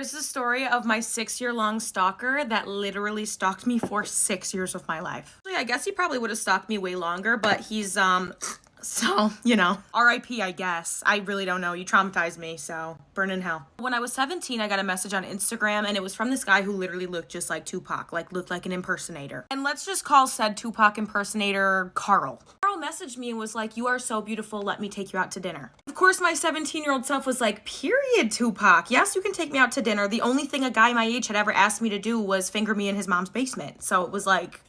This is a story of my 6-year-long stalker that literally stalked me for 6 years of my life. Actually, I guess he probably would have stalked me way longer, but he's, so, you know, RIP, I guess. I really don't know. You traumatized me, so burn in hell. When I was 17, I got a message on Instagram, and it was from this guy who literally looked just like Tupac, like looked like an impersonator. And let's just call said Tupac impersonator Carl. Carl messaged me and was like, "You are so beautiful, let me take you out to dinner." Of course, my 17-year-old self was like, "Period, Tupac. Yes, you can take me out to dinner." The only thing a guy my age had ever asked me to do was finger me in his mom's basement. So it was like,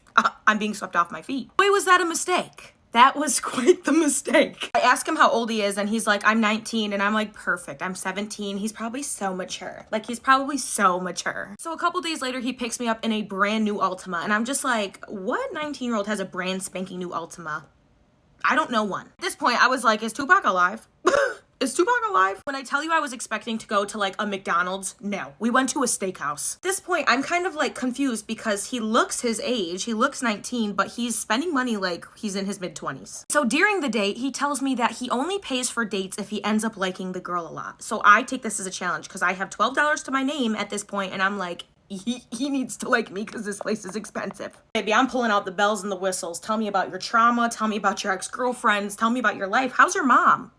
I'm being swept off my feet. Boy, was that a mistake. That was quite the mistake. I asked him how old he is, and he's like, "I'm 19, and I'm like, "Perfect, I'm 17. He's probably so mature. Like, he's probably so mature." So a couple days later, he picks me up in a brand new Altima, and I'm just like, what 19-year-old has a brand spanking new Altima? I don't know one. At this point, I was like, is Tupac alive? Is Tupac alive? When I tell you I was expecting to go to like a McDonald's, no. We went to a steakhouse. At this point, I'm kind of like confused because he looks his age. He looks 19, but he's spending money like he's in his mid-20s. So during the date, he tells me that he only pays for dates if he ends up liking the girl a lot. So I take this as a challenge because I have $12 to my name at this point, and I'm like, he needs to like me because this place is expensive. Baby, I'm pulling out the bells and the whistles. Tell me about your trauma. Tell me about your ex-girlfriends. Tell me about your life. How's your mom?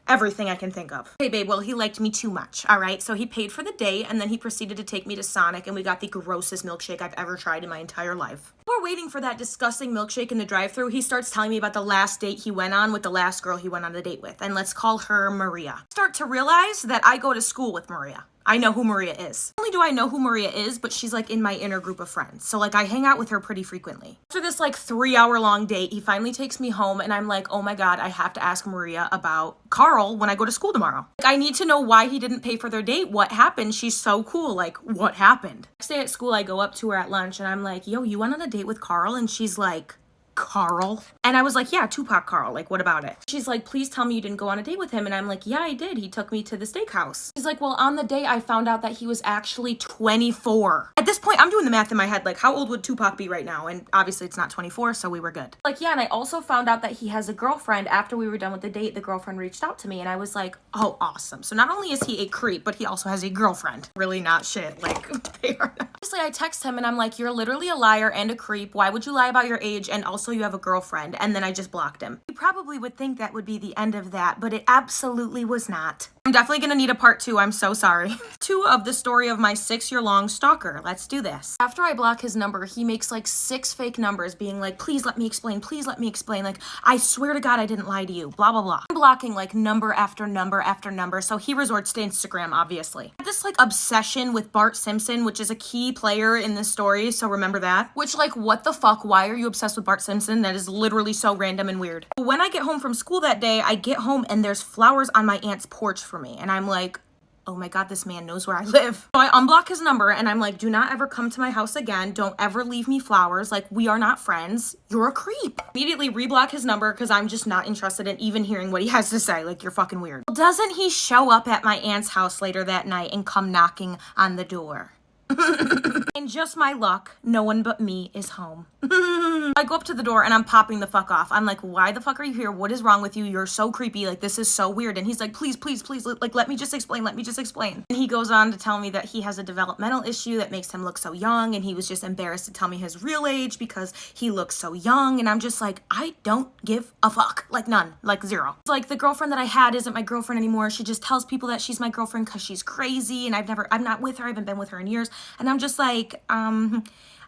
Everything I can think of. Hey babe, well, he liked me too much, all right? So he paid for the date, and then he proceeded to take me to Sonic, and we got the grossest milkshake I've ever tried in my entire life. While we're waiting for that disgusting milkshake in the drive-thru, he starts telling me about the last date he went on with the last girl he went on a date with, and let's call her Maria. Start to realize that I go to school with Maria. I know who Maria is. Not only do I know who Maria is, but she's like in my inner group of friends. So like I hang out with her pretty frequently. After this like 3-hour-long date, he finally takes me home, and I'm like, oh my God, I have to ask Maria about Carl when I go to school tomorrow. Like, I need to know why he didn't pay for their date. What happened? She's so cool. Like, what happened? Next day at school, I go up to her at lunch, and I'm like, yo, you went on a date with Carl? And she's like, Carl? And I was like, yeah, Tupac Carl. Like, what about it? She's like, please tell me you didn't go on a date with him. And I'm like, yeah, I did. He took me to the steakhouse. She's like, well, on the day I found out that he was actually 24. At this point, I'm doing the math in my head. Like, how old would Tupac be right now? And obviously it's not 24, so we were good. Like, yeah, and I also found out that he has a girlfriend. After we were done with the date, the girlfriend reached out to me, and I was like, oh, awesome. So not only is he a creep, but he also has a girlfriend. Really not shit. Like, they are not. Obviously, I text him, and I'm like, you're literally a liar and a creep. Why would you lie about your age? And also you have a girlfriend. And then I just blocked him. You probably would think that would be the end of that, but it absolutely was not. I'm definitely gonna need a part 2. I'm so sorry. 2 of the story of my 6-year-long stalker. Let's do this. After I block his number, he makes like 6 fake numbers being like, please let me explain. Please let me explain. Like, I swear to God, I didn't lie to you. Blah, blah, blah. I'm blocking like number after number after number. So he resorts to Instagram, obviously. This like obsession with Bart Simpson, which is a key player in this story. So remember that. Which like, what the fuck? Why are you obsessed with Bart Simpson? That is literally so random and weird. When I get home from school that day, I get home and there's flowers on my aunt's porch for me. And I'm like, oh my God, this man knows where I live. So I unblock his number, and I'm like, do not ever come to my house again. Don't ever leave me flowers. Like, we are not friends. You're a creep. Immediately reblock his number because I'm just not interested in even hearing what he has to say. Like, you're fucking weird. Doesn't he show up at my aunt's house later that night and come knocking on the door? And just my luck, no one but me is home. I go up to the door and I'm popping the fuck off. I'm like, why the fuck are you here? What is wrong with you? You're so creepy. Like, this is so weird. And he's like, please, please, please, like, let me just explain. Let me just explain. And he goes on to tell me that he has a developmental issue that makes him look so young. And he was just embarrassed to tell me his real age because he looks so young. And I'm just like, I don't give a fuck. Like, none. Like, zero. It's like, the girlfriend that I had isn't my girlfriend anymore. She just tells people that she's my girlfriend because she's crazy. And I'm not with her. I haven't been with her in years. And I'm just like,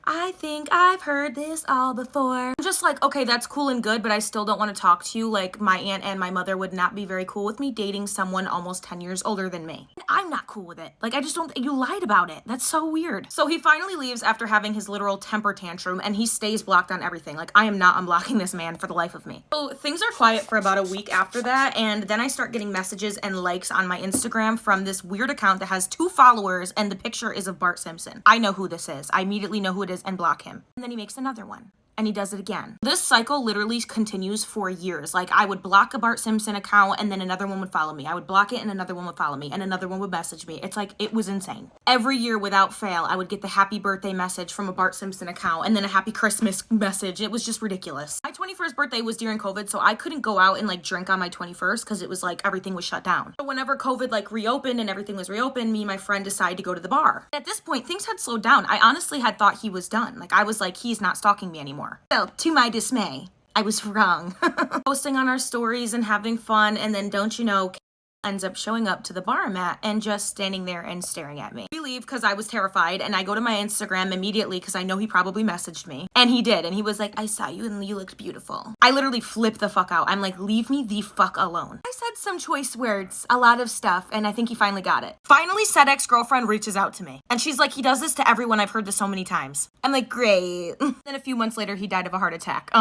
I think I've heard this all before. I'm just like, okay, that's cool and good, but I still don't want to talk to you. Like, my aunt and my mother would not be very cool with me dating someone almost 10 years older than me. I'm not cool with it. Like, I just don't, you lied about it. That's so weird. So he finally leaves after having his literal temper tantrum, and he stays blocked on everything. Like, I am not unblocking this man for the life of me. So things are quiet for about a week after that, and then I start getting messages and likes on my Instagram from this weird account that has 2 followers, and the picture is of Bart Simpson. I know who this is. I immediately know who it is and block him. And then he makes another one. and he does it again. This cycle literally continues for years. Like, I would block a Bart Simpson account and then another one would follow me. I would block it and another one would follow me and another one would message me. It's like, it was insane. Every year without fail, I would get the happy birthday message from a Bart Simpson account and then a happy Christmas message. It was just ridiculous. My 21st birthday was during COVID, so I couldn't go out and like drink on my 21st because it was like everything was shut down. So whenever COVID like reopened and everything was reopened, me and my friend decided to go to the bar. At this point, things had slowed down. I honestly had thought he was done. Like, I was like, he's not stalking me anymore. Well, to my dismay, I was wrong. Posting on our stories and having fun, and then don't you know, ends up showing up to the bar I'm at and just standing there and staring at me. We leave because I was terrified, and I go to my Instagram immediately because I know he probably messaged me. And he did, and he was like, I saw you and you looked beautiful. I literally flipped the fuck out. I'm like, leave me the fuck alone. I said some choice words, a lot of stuff, and I think he finally got it. Finally, said ex-girlfriend reaches out to me. And she's like, he does this to everyone. I've heard this so many times. I'm like, great. Then a few months later, he died of a heart attack.